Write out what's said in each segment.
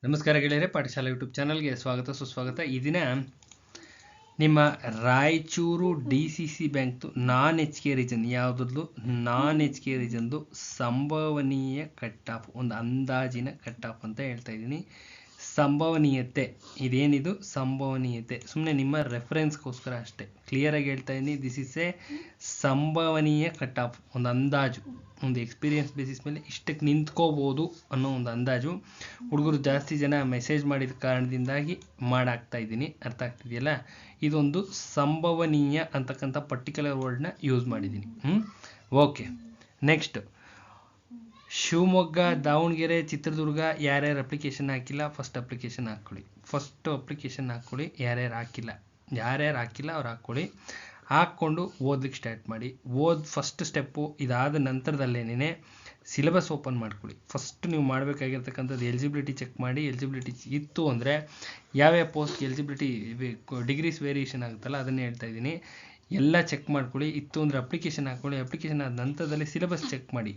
ನಮಸ್ಕಾರ ಗೆಳೆಯರೆ, ಪಾಠಶಾಲೆ ಯೂಟ್ಯೂಬ್ ಚಾನಲ್ಗೆ ಸ್ವಾಗತ ಸುಸ್ವಾಗತ. ಈ ದಿನ ನಿಮ್ಮ ರಾಯಚೂರು DCC ಬ್ಯಾಂಕ್ದು ನಾನ್ HK ರೀಜನ್ ಯಾವುದ್ರದ್ದು ನಾನ್ HK ರೀಜನ್ದು ಸಂಭವನೀಯ ಕಟ್ ಆಫ್, ಒಂದು ಅಂದಾಜಿನ ಕಟ್ ಆಫ್ ಅಂತ ಹೇಳ್ತಾ ಇದ್ದೀನಿ. ಸಂಭವನೀಯತೆ ಇದೇನಿದು ಸಂಭವನೀಯತೆ, ಸುಮ್ಮನೆ ನಿಮ್ಮ ರೆಫರೆನ್ಸ್ಗೋಸ್ಕರ ಅಷ್ಟೇ. ಕ್ಲಿಯರಾಗಿ ಹೇಳ್ತಾ ಇದ್ದೀನಿ, ದಿಸ್ ಇಸ್ ಎ ಸಂಭವನೀಯ ಕಟ್ ಆಫ್, ಒಂದು ಅಂದಾಜು, ಒಂದು ಎಕ್ಸ್ಪೀರಿಯನ್ಸ್ ಬೇಸಿಸ್ ಮೇಲೆ ಇಷ್ಟಕ್ಕೆ ನಿಂತ್ಕೋಬೋದು ಅನ್ನೋ ಒಂದು ಅಂದಾಜು. ಹುಡುಗರು ಜಾಸ್ತಿ ಜನ ಮೆಸೇಜ್ ಮಾಡಿದ ಕಾರಣದಿಂದಾಗಿ ಮಾಡಾಕ್ತಾ ಇದ್ದೀನಿ, ಅರ್ಥ ಆಗ್ತಿದೆಯಲ್ಲ. ಇದೊಂದು ಸಂಭವನೀಯ ಅಂತಕ್ಕಂಥ ಪರ್ಟಿಕ್ಯುಲರ್ ವರ್ಡ್ನ ಯೂಸ್ ಮಾಡಿದ್ದೀನಿ. ಓಕೆ, ನೆಕ್ಸ್ಟ್ ಶಿವಮೊಗ್ಗ, ದಾವಣಗೆರೆ, ಚಿತ್ರದುರ್ಗ ಯಾರ್ಯಾರು ಅಪ್ಲಿಕೇಶನ್ ಹಾಕಿಲ್ಲ ಫಸ್ಟ್ ಅಪ್ಲಿಕೇಶನ್ ಹಾಕ್ಕೊಳ್ಳಿ. ಯಾರ್ಯಾರು ಹಾಕಿಲ್ಲ ಅವ್ರು ಹಾಕ್ಕೊಳ್ಳಿ. ಹಾಕ್ಕೊಂಡು ಓದಲಿಕ್ಕೆ ಸ್ಟಾರ್ಟ್ ಮಾಡಿ. ಫಸ್ಟ್ ಸ್ಟೆಪ್ಪು ಇದಾದ ನಂತರದಲ್ಲೇನೇ ಸಿಲೆಬಸ್ ಓಪನ್ ಮಾಡ್ಕೊಳ್ಳಿ. ಫಸ್ಟ್ ನೀವು ಮಾಡಬೇಕಾಗಿರ್ತಕ್ಕಂಥದ್ದು ಎಲಿಜಿಬಿಲಿಟಿ ಚೆಕ್ ಮಾಡಿ. ಎಲಿಜಿಬಿಲಿಟಿ ಇತ್ತು ಅಂದರೆ ಯಾವ್ಯಾವ ಪೋಸ್ಟ್ ಎಲಿಜಿಬಿಲಿಟಿ ಡಿಗ್ರೀಸ್ ವೇರಿಯೇಷನ್ ಆಗುತ್ತಲ್ಲ ಅದನ್ನೇ ಹೇಳ್ತಾ ಇದ್ದೀನಿ. ಎಲ್ಲ ಚೆಕ್ ಮಾಡ್ಕೊಳ್ಳಿ. ಇತ್ತು ಅಂದರೆ ಅಪ್ಲಿಕೇಶನ್ ಹಾಕ್ಕೊಳ್ಳಿ. ಅಪ್ಲಿಕೇಶನ್ ಆದ ನಂತರದಲ್ಲಿ ಸಿಲೆಬಸ್ ಚೆಕ್ ಮಾಡಿ.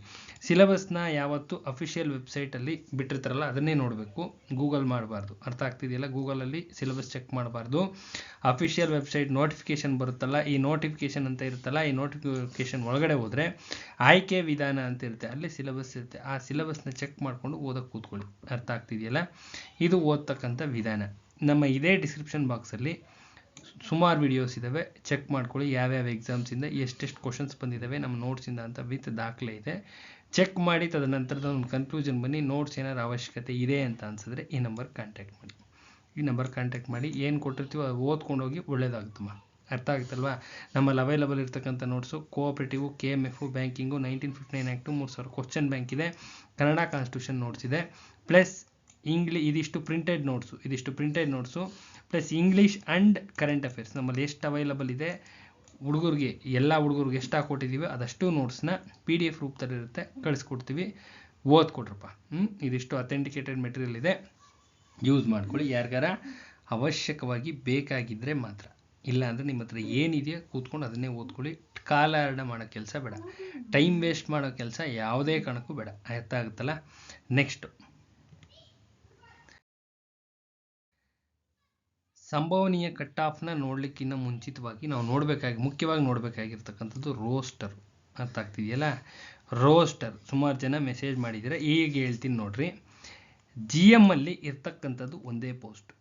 ಸಿಲೆಬಸ್ನ ಯಾವತ್ತು ಅಫಿಷಿಯಲ್ ವೆಬ್ಸೈಟಲ್ಲಿ ಬಿಟ್ಟಿರ್ತಾರಲ್ಲ ಅದನ್ನೇ ನೋಡಬೇಕು, ಗೂಗಲ್ ಮಾಡಬಾರ್ದು. ಅರ್ಥ ಆಗ್ತಿದೆಯಲ್ಲ, ಗೂಗಲಲ್ಲಿ ಸಿಲೆಬಸ್ ಚೆಕ್ ಮಾಡಬಾರ್ದು. ಅಫಿಷಿಯಲ್ ವೆಬ್ಸೈಟ್ ನೋಟಿಫಿಕೇಶನ್ ಬರುತ್ತಲ್ಲ, ಈ ನೋಟಿಫಿಕೇಶನ್ ಅಂತ ಇರುತ್ತಲ್ಲ, ಈ ನೋಟಿಫಿಕೇಶನ್ ಒಳಗಡೆ ಹೋದರೆ ಆಯ್ಕೆ ವಿಧಾನ ಅಂತ ಇರುತ್ತೆ, ಅಲ್ಲಿ ಸಿಲೆಬಸ್ ಇರುತ್ತೆ. ಆ ಸಿಲೆಬಸ್ನ ಚೆಕ್ ಮಾಡಿಕೊಂಡು ಓದಕ್ಕೆ ಕೂತ್ಕೊಳ್ಳಿ. ಅರ್ಥ ಆಗ್ತಿದೆಯಲ್ಲ, ಇದು ಓದ್ತಕ್ಕಂಥ ವಿಧಾನ. ನಮ್ಮ ಇದೇ ಡಿಸ್ಕ್ರಿಪ್ಷನ್ ಬಾಕ್ಸಲ್ಲಿ ಸುಮಾರು ವಿಡಿಯೋಸ್ ಇದ್ದಾವೆ, ಚೆಕ್ ಮಾಡ್ಕೊಳ್ಳಿ. ಯಾವ್ಯಾವ ಎಕ್ಸಾಮ್ಸಿಂದ ಎಷ್ಟೆಷ್ಟು ಕ್ವಶನ್ಸ್ ಬಂದಿದ್ದಾವೆ ನಮ್ಮ ನೋಟ್ಸಿಂದ ಅಂತ ವಿತ್ ದಾಖಲೆ ಇದೆ. ಚೆಕ್ ಮಾಡಿ ತದನಂತರದ ಒಂದು ಕನ್ಕ್ಲೂಷನ್ ಬನ್ನಿ. ನೋಟ್ಸ್ ಏನಾದ್ರು ಅವಶ್ಯಕತೆ ಇದೆ ಅಂತ ಅನ್ಸಿದ್ರೆ ಈ ನಂಬರ್ ಕಾಂಟ್ಯಾಕ್ಟ್ ಮಾಡಿ. ಏನು ಕೊಟ್ಟಿರ್ತೀವೋ ಅದು ಓದ್ಕೊಂಡೋಗಿ ಒಳ್ಳೇದಾಗುತ್ತಮ್ಮ. ಅರ್ಥ ಆಗುತ್ತಲ್ವಾ. ನಮ್ಮಲ್ಲಿ ಅವೈಲಬಲ್ ಇರ್ತಕ್ಕಂಥ notes cooperative, KMF, banking, 1959 act, 3000 question bank ಇದೆ, ಕನ್ನಡ ಕಾನ್ಸ್ಟಿಟ್ಯೂಷನ್ ನೋಟ್ಸ್ ಇದೆ, ಪ್ಲಸ್ ಇದಿಷ್ಟು printed notes plus English and current affairs ನಮ್ಮಲ್ಲಿ ಎಷ್ಟು ಅವೈಲಬಲ್ ಇದೆ. ಎಲ್ಲ ಹುಡುಗರಿಗೆ ಎಷ್ಟು ಹಾಕ್ಕೊಟ್ಟಿದ್ದೀವಿ ಅದಷ್ಟು ನೋಟ್ಸ್ನ PDF ರೂಪದಲ್ಲಿರುತ್ತೆ, ಕಳಿಸ್ಕೊಡ್ತೀವಿ, ಓದ್ಕೊಟ್ರಪ್ಪ. ಇದಿಷ್ಟು ಅಥೆಂಟಿಕೇಟೆಡ್ ಮೆಟೀರಿಯಲ್ ಇದೆ, ಯೂಸ್ ಮಾಡ್ಕೊಳ್ಳಿ. ಯಾರಿಗಾರ ಅವಶ್ಯಕವಾಗಿ ಬೇಕಾಗಿದ್ದರೆ ಮಾತ್ರ, ಇಲ್ಲ ಅಂದರೆ ನಿಮ್ಮ ಹತ್ರ ಏನಿದೆಯೋ ಕೂತ್ಕೊಂಡು ಅದನ್ನೇ ಓದ್ಕೊಳ್ಳಿ. ಕಾಲಹರಣ ಮಾಡೋ ಕೆಲಸ ಬೇಡ, ಟೈಮ್ ವೇಸ್ಟ್ ಮಾಡೋ ಕೆಲಸ ಯಾವುದೇ ಕಾರಣಕ್ಕೂ ಬೇಡ. ಅರ್ಥ ಆಗುತ್ತಲ್ಲ. ನೆಕ್ಸ್ಟು ಸಂಭವನೀಯ ಕಟ್ ಆಫ್ನ ನೋಡಲಿಕ್ಕಿಂತ ಮುಂಚಿತವಾಗಿ ನಾವು ಮುಖ್ಯವಾಗಿ ನೋಡಬೇಕಾಗಿರ್ತಕ್ಕಂಥದ್ದು ರೋಸ್ಟರ್. ಅರ್ಥ ಆಗ್ತಿದೆಯಲ್ಲ, ರೋಸ್ಟರ್. ಸುಮಾರು ಜನ ಮೆಸೇಜ್ ಮಾಡಿದರೆ, ಈಗ ಹೇಳ್ತೀನಿ ನೋಡ್ರಿ. GM ಅಲ್ಲಿ ಇರ್ತಕ್ಕಂಥದ್ದು ಒಂದೇ ಪೋಸ್ಟ್,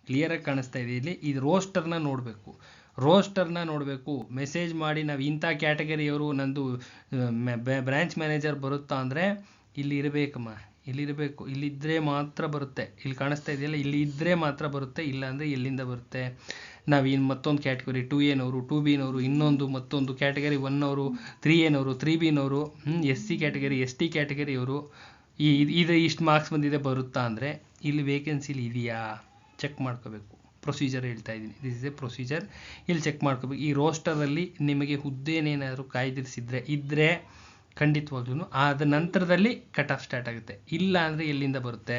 ಕ್ಲಿಯರಾಗಿ ಕಾಣಿಸ್ತಾ ಇದೆ ಇಲ್ಲಿ. ಇದು ರೋಸ್ಟರ್ನ ನೋಡಬೇಕು. ಮೆಸೇಜ್ ಮಾಡಿ ನಾವು ಇಂಥ ಕ್ಯಾಟಗರಿಯವರು ನಂದು ಬ್ರಾಂಚ್ ಮ್ಯಾನೇಜರ್ ಬರುತ್ತಾ ಅಂದರೆ ಇಲ್ಲಿ ಇರಬೇಕಮ್ಮ, ಇಲ್ಲಿದ್ದರೆ ಮಾತ್ರ ಬರುತ್ತೆ. ಇಲ್ಲಿ ಕಾಣಿಸ್ತಾ ಇದೆಯಲ್ಲ, ಇಲ್ಲಿ ಇದ್ದರೆ ಮಾತ್ರ ಬರುತ್ತೆ, ಇಲ್ಲ ಅಂದರೆ ಎಲ್ಲಿಂದ ಬರುತ್ತೆ. ನಾವು ಇನ್ನು ಮತ್ತೊಂದು ಕ್ಯಾಟಗರಿ 2A ನವರು, 2B ನವರು, ಇನ್ನೊಂದು ಮತ್ತೊಂದು ಕ್ಯಾಟಗರಿ 1ನವರು, 3A ನವರು, 3B ನವರು, SC ಕ್ಯಾಟಗರಿ, ST ಕ್ಯಾಟಗರಿಯವರು, ಇದು ಇಷ್ಟು ಮಾರ್ಕ್ಸ್ ಬಂದಿದೆ ಬರುತ್ತಾ ಅಂದರೆ ಇಲ್ಲಿ ವೇಕೆನ್ಸಿಲಿ ಇದೆಯಾ ಚೆಕ್ ಮಾಡ್ಕೋಬೇಕು. ಪ್ರೊಸೀಜರ್ ಹೇಳ್ತಾ ಇದ್ದೀನಿ, ದಿಸ್ ಇಸ್ ಎ ಪ್ರೊಸೀಜರ್. ಇಲ್ಲಿ ಚೆಕ್ ಮಾಡ್ಕೋಬೇಕು. ಈ ರೋಸ್ಟರಲ್ಲಿ ನಿಮಗೆ ಹುದ್ದೆನೇನಾದರೂ ಇದ್ದರೆ ಖಂಡಿತವಾಗ್ಲೂ ಆದ ನಂತರದಲ್ಲಿ ಕಟ್ ಆಫ್ ಸ್ಟಾರ್ಟ್ ಆಗುತ್ತೆ. ಇಲ್ಲ ಅಂದರೆ ಎಲ್ಲಿಂದ ಬರುತ್ತೆ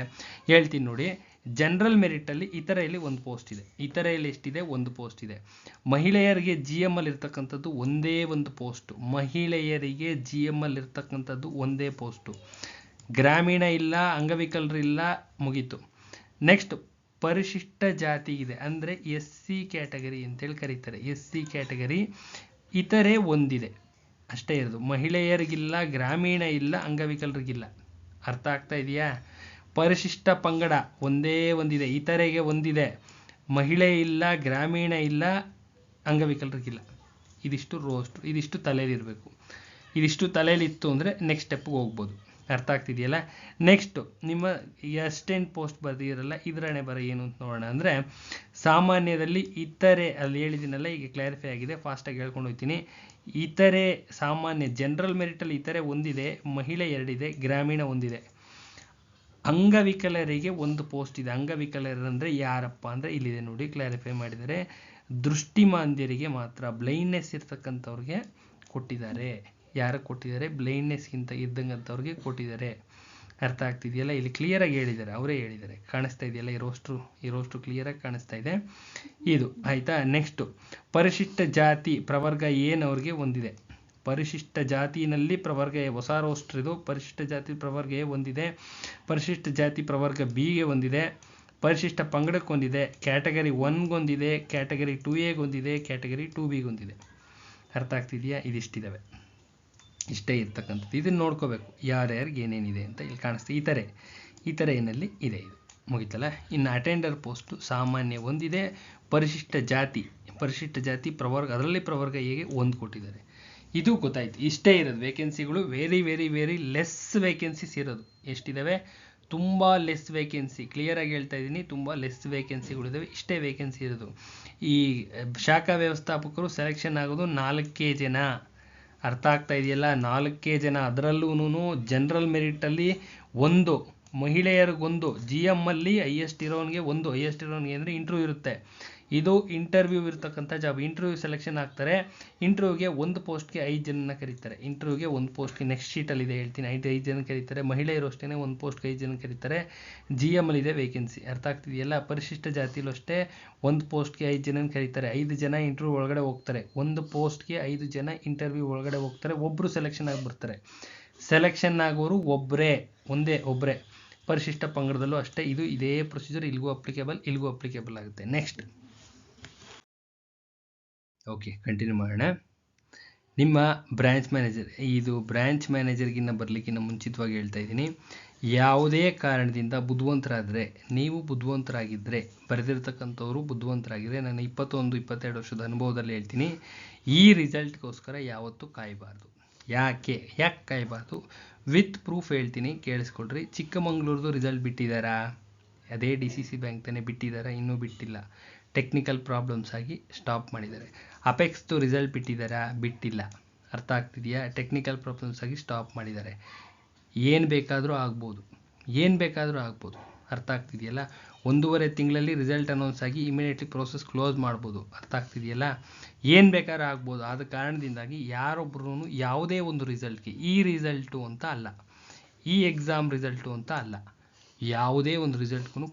ಹೇಳ್ತೀನಿ ನೋಡಿ. ಜನರಲ್ ಮೆರಿಟಲ್ಲಿ ಇತರೆಯಲ್ಲಿ ಒಂದು ಪೋಸ್ಟ್ ಇದೆ. ಇತರೆಯಲ್ಲಿ ಎಷ್ಟಿದೆ? ಒಂದು ಪೋಸ್ಟ್ ಇದೆ. ಮಹಿಳೆಯರಿಗೆ GM ಅಲ್ಲಿ ಇರ್ತಕ್ಕಂಥದ್ದು ಒಂದೇ ಒಂದು ಪೋಸ್ಟು. ಗ್ರಾಮೀಣ ಇಲ್ಲ, ಅಂಗವಿಕಲರಿಲ್ಲ, ಮುಗೀತು. ನೆಕ್ಸ್ಟ್ ಪರಿಶಿಷ್ಟ ಜಾತಿ ಇದೆ, ಅಂದರೆ SC ಕ್ಯಾಟಗರಿ ಅಂತೇಳಿ ಕರೀತಾರೆ. SC ಕ್ಯಾಟಗರಿ ಇತರೆ ಒಂದಿದೆ ಅಷ್ಟೇ ಇರೋದು. ಮಹಿಳೆಯರಿಗಿಲ್ಲ, ಗ್ರಾಮೀಣ ಇಲ್ಲ, ಅಂಗವಿಕಲರಿಗಿಲ್ಲ. ಅರ್ಥ ಆಗ್ತಾ ಇದೆಯಾ? ಪರಿಶಿಷ್ಟ ಪಂಗಡ ಒಂದೇ ಒಂದಿದೆ, ಇತರೆಗೆ ಒಂದಿದೆ, ಮಹಿಳೆ ಇಲ್ಲ, ಗ್ರಾಮೀಣ ಇಲ್ಲ, ಅಂಗವಿಕಲರಿಗಿಲ್ಲ. ಇದಿಷ್ಟು ರೋಸ್ಟ್, ಇದಿಷ್ಟು ತಲೆಯಲ್ಲಿರಬೇಕು. ಇದಿಷ್ಟು ತಲೆಯಲ್ಲಿತ್ತು ಅಂದರೆ ನೆಕ್ಸ್ಟ್ ಸ್ಟೆಪ್ಗೆ ಹೋಗ್ಬೋದು. ಅರ್ಥ ಆಗ್ತಿದೆಯಲ್ಲ. ನೆಕ್ಸ್ಟು ನಿಮ್ಮ ಅಸಿಸ್ಟೆಂಟ್ ಪೋಸ್ಟ್ ಬರ್ದಿರಲ್ಲ, ಇದರ ಹಣೆ ಬರ ಏನು ಅಂತ ನೋಡೋಣ. ಅಂದರೆ ಸಾಮಾನ್ಯದಲ್ಲಿ ಇತರೆ ಅಲ್ಲಿ ಹೇಳಿದ್ದೀನಲ್ಲ, ಈಗ ಕ್ಲಾರಿಫೈ ಆಗಿದೆ, ಫಾಸ್ಟಾಗಿ ಹೇಳ್ಕೊಂಡು ಹೋಗ್ತೀನಿ. ಇತರೆ ಸಾಮಾನ್ಯ ಜನರಲ್ ಮೆರಿಟಲ್ಲಿ ಇತರೆ ಒಂದಿದೆ, ಮಹಿಳೆ 2 ಇದೆ, ಗ್ರಾಮೀಣ ಒಂದಿದೆ. ಅಂಗವಿಕಲರಿಗೆ ಒಂದು ಪೋಸ್ಟ್ ಇದೆ. ಅಂಗವಿಕಲರಂದರೆ ಯಾರಪ್ಪ ಅಂದರೆ ಇಲ್ಲಿದೆ ನೋಡಿ, ಕ್ಲಾರಿಫೈ ಮಾಡಿದರೆ ದೃಷ್ಟಿಮಾಂದ್ಯರಿಗೆ ಮಾತ್ರ, ಬ್ಲೈಂಡ್ನೆಸ್ ಇರ್ತಕ್ಕಂಥವ್ರಿಗೆ ಕೊಟ್ಟಿದ್ದಾರೆ. ಯಾರಿಗೆ ಕೊಟ್ಟಿದ್ದಾರೆ? ಬ್ಲೈಂಡ್ನೆಸ್ಗಿಂತ ಇದ್ದಂಥವ್ರಿಗೆ ಕೊಟ್ಟಿದ್ದಾರೆ. ಅರ್ಥ ಆಗ್ತಿದೆಯಲ್ಲ, ಇಲ್ಲಿ ಕ್ಲಿಯರಾಗಿ ಹೇಳಿದ್ದಾರೆ, ಅವರೇ ಹೇಳಿದ್ದಾರೆ. ಕಾಣಿಸ್ತಾ ಇದೆಯಲ್ಲ ಈ ರೋಸ್ಟ್ರು ಕ್ಲಿಯರಾಗಿ ಕಾಣಿಸ್ತಾ ಇದೆ. ಇದು ಆಯಿತಾ. ನೆಕ್ಸ್ಟು ಪರಿಶಿಷ್ಟ ಜಾತಿ ಪ್ರವರ್ಗ ಏನವ್ರಿಗೆ ಒಂದಿದೆ. ಪರಿಶಿಷ್ಟ ಜಾತಿನಲ್ಲಿ ಪ್ರವರ್ಗ ಎ, ಹೊಸ ರೋಸ್ಟರ್ ಇದು. ಪರಿಶಿಷ್ಟ ಜಾತಿ ಪ್ರವರ್ಗ ಎ ಒಂದಿದೆ, ಪರಿಶಿಷ್ಟ ಜಾತಿ ಪ್ರವರ್ಗ ಬಿಗೆ ಒಂದಿದೆ, ಪರಿಶಿಷ್ಟ ಪಂಗಡಕ್ಕೆ ಒಂದಿದೆ, category 1ಗೊಂದಿದೆ, category 2A category 2B ಅರ್ಥ ಆಗ್ತಿದೆಯಾ? ಇದಿಷ್ಟಿದ್ದಾವೆ, ಇಷ್ಟೇ ಇರ್ತಕ್ಕಂಥದ್ದು. ಇದನ್ನು ನೋಡ್ಕೋಬೇಕು ಯಾರ್ಯಾರಿಗೆ ಏನೇನಿದೆ ಅಂತ. ಇಲ್ಲಿ ಕಾಣಿಸ್ತೀವಿ ಈ ಥರ ಏನಲ್ಲಿ ಇದೆ. ಇದು ಮುಗಿತಲ್ಲ. ಇನ್ನು ಅಟೆಂಡರ್ ಪೋಸ್ಟು ಸಾಮಾನ್ಯ ಒಂದಿದೆ, ಪರಿಶಿಷ್ಟ ಜಾತಿ ಪ್ರವರ್ಗ, ಅದರಲ್ಲಿ ಪ್ರವರ್ಗ ಎಗೆ 1 ಕೊಟ್ಟಿದ್ದಾರೆ. ಇದು ಗೊತ್ತಾಯ್ತು. ಇಷ್ಟೇ ಇರೋದು ವೇಕೆನ್ಸಿಗಳು. Very very very less vacancies ಇರೋದು. ಎಷ್ಟಿದ್ದಾವೆ? ತುಂಬ ಲೆಸ್ ವೇಕೆನ್ಸಿ. ಕ್ಲಿಯರಾಗಿ ಹೇಳ್ತಾ ಇದ್ದೀನಿ, ತುಂಬ ಲೆಸ್ ವೇಕೆನ್ಸಿಗಳಿದ್ದಾವೆ. ಇಷ್ಟೇ ವೇಕೆನ್ಸಿ ಇರೋದು. ಈ ಶಾಖಾ ವ್ಯವಸ್ಥಾಪಕರು ಸೆಲೆಕ್ಷನ್ ಆಗೋದು 4 ಜನ. ಅರ್ಥ ಆಗ್ತಾ ಇದೆಯಲ್ಲ? 4 ಜನ. ಅದರಲ್ಲೂ ಜನರಲ್ ಮೆರಿಟಲ್ಲಿ 1, ಮಹಿಳೆಯರಿಗೊಂದು, GM ಅಲ್ಲಿ ಹೈಯೆಸ್ಟ್ ಇರೋನಿಗೆ 1, ಹೈಯೆಸ್ಟ್ ಇರೋನಿಗೆ ಅಂದರೆ ಇಂಟರ್ವ್ಯೂ ಇರುತ್ತೆ. ಇದು ಇಂಟರ್ವ್ಯೂ ಇರ್ತಕ್ಕಂಥ ಜಾಬ್. ಇಂಟರ್ವ್ಯೂ ಸೆಲೆಕ್ಷನ್ ಆಗ್ತಾರೆ. ಇಂಟರ್ವ್ಯೂಗೆ 1 ಪೋಸ್ಟ್ಗೆ 5 ಜನನ ಕರೀತಾರೆ. ಇಂಟರ್ವ್ಯೂಗೆ 1 ಪೋಸ್ಟ್ಗೆ ನೆಕ್ಸ್ಟ್ ಶೀಟಲ್ಲಿದೆ ಹೇಳ್ತೀನಿ, 5 ಜನ ಕರೀತಾರೆ. ಮಹಿಳೆಯರು ಅಷ್ಟೇ 1 ಪೋಸ್ಟ್ಗೆ 5 ಜನ ಕರೀತಾರೆ. GM ಅಲ್ಲಿದೆ ವೇಕೆನ್ಸಿ. ಅರ್ಥ ಆಗ್ತಿದೆಯಲ್ಲ? ಪರಿಶಿಷ್ಟ ಜಾತಿಲೂ ಅಷ್ಟೇ 1 ಪೋಸ್ಟ್ಗೆ 5 ಜನ ಕರೀತಾರೆ. 5 ಜನ ಇಂಟರ್ವ್ಯೂ ಒಳಗಡೆ ಹೋಗ್ತಾರೆ. 1 ಪೋಸ್ಟ್ಗೆ 5 ಜನ ಇಂಟರ್ವ್ಯೂ ಒಳಗಡೆ ಹೋಗ್ತಾರೆ. ಒಬ್ಬರು ಸೆಲೆಕ್ಷನ್ ಆಗಿ ಬರ್ತಾರೆ. ಸೆಲೆಕ್ಷನ್ ಆಗೋರು ಒಬ್ಬರೇ. ಪರಿಶಿಷ್ಟ ಪಂಗಡದಲ್ಲೂ ಅಷ್ಟೇ. ಇದೇ ಪ್ರೊಸೀಜರ್ ಇಲ್ಲಿಗೂ ಅಪ್ಲಿಕೇಬಲ್ ಆಗುತ್ತೆ. ನೆಕ್ಸ್ಟ್ ಓಕೆ, ಕಂಟಿನ್ಯೂ ಮಾಡೋಣ. ನಿಮ್ಮ ಬ್ರಾಂಚ್ ಮ್ಯಾನೇಜರ್, ಇದು ಬ್ರಾಂಚ್ ಮ್ಯಾನೇಜರ್ಗಿನ್ನ ಬರಲಿಕ್ಕಿಂತ ಮುಂಚಿತವಾಗಿ ಹೇಳ್ತಾ ಇದ್ದೀನಿ, ಯಾವುದೇ ಕಾರಣದಿಂದ ಬುದ್ಧಿವಂತರಾದರೆ, ನೀವು ಬುದ್ಧಿವಂತರಾಗಿದ್ದರೆ, ಬರೆದಿರ್ತಕ್ಕಂಥವ್ರು ಬುದ್ಧಿವಂತರಾಗಿದ್ದರೆ, ನಾನು 21-22 ವರ್ಷದ ಅನುಭವದಲ್ಲಿ ಹೇಳ್ತೀನಿ, ಈ ರಿಸಲ್ಟ್ಗೋಸ್ಕರ ಯಾವತ್ತೂ ಕಾಯಬಾರ್ದು. ಯಾಕೆ ಕಾಯಬಾರ್ದು? ವಿತ್ ಪ್ರೂಫ್ ಹೇಳ್ತೀನಿ, ಕೇಳಿಸ್ಕೊಳ್ರಿ. ಚಿಕ್ಕಮಂಗ್ಳೂರ್ದು ರಿಸಲ್ಟ್ ಬಿಟ್ಟಿದ್ದಾರಾ? ಅದೇ DCC ಬ್ಯಾಂಕ್ ತಾನೇ ಬಿಟ್ಟಿದ್ದಾರಾ? ಇನ್ನೂ ಬಿಟ್ಟಿಲ್ಲ. ಟೆಕ್ನಿಕಲ್ ಪ್ರಾಬ್ಲಮ್ಸ್ ಆಗಿ ಸ್ಟಾಪ್ ಮಾಡಿದ್ದಾರೆ. ಅಪೆಕ್ಸ್ದು ರಿಸಲ್ಟ್ ಬಿಟ್ಟಿಲ್ಲ. ಅರ್ಥ ಆಗ್ತಿದೆಯಾ? ಟೆಕ್ನಿಕಲ್ ಪ್ರಾಬ್ಲಮ್ಸ್ ಆಗಿ ಸ್ಟಾಪ್ ಮಾಡಿದ್ದಾರೆ. ಏನು ಬೇಕಾದರೂ ಆಗ್ಬೋದು. ಅರ್ಥ ಆಗ್ತಿದೆಯಲ್ಲ? 1.5 ತಿಂಗಳಲ್ಲಿ ರಿಸಲ್ಟ್ ಅನೌನ್ಸ್ ಆಗಿ ಇಮಿಡಿಯೇಟ್ಲಿ ಪ್ರೋಸೆಸ್ ಕ್ಲೋಸ್ ಮಾಡ್ಬೋದು. ಅರ್ಥ ಆಗ್ತಿದೆಯಲ್ಲ? ಏನು ಬೇಕಾದ್ರೂ ಆಗ್ಬೋದು. ಆದ ಕಾರಣದಿಂದಾಗಿ ಯಾರೊಬ್ಬರೂ ಯಾವುದೇ ಒಂದು ರಿಸಲ್ಟ್ಗೆ, ಈ ರಿಸಲ್ಟು ಅಂತ ಅಲ್ಲ, ಈ ಎಕ್ಸಾಮ್ ರಿಸಲ್ಟು ಅಂತ ಅಲ್ಲ, ಯಾವುದೇ ಒಂದು ರಿಸಲ್ಟ್ಗೂ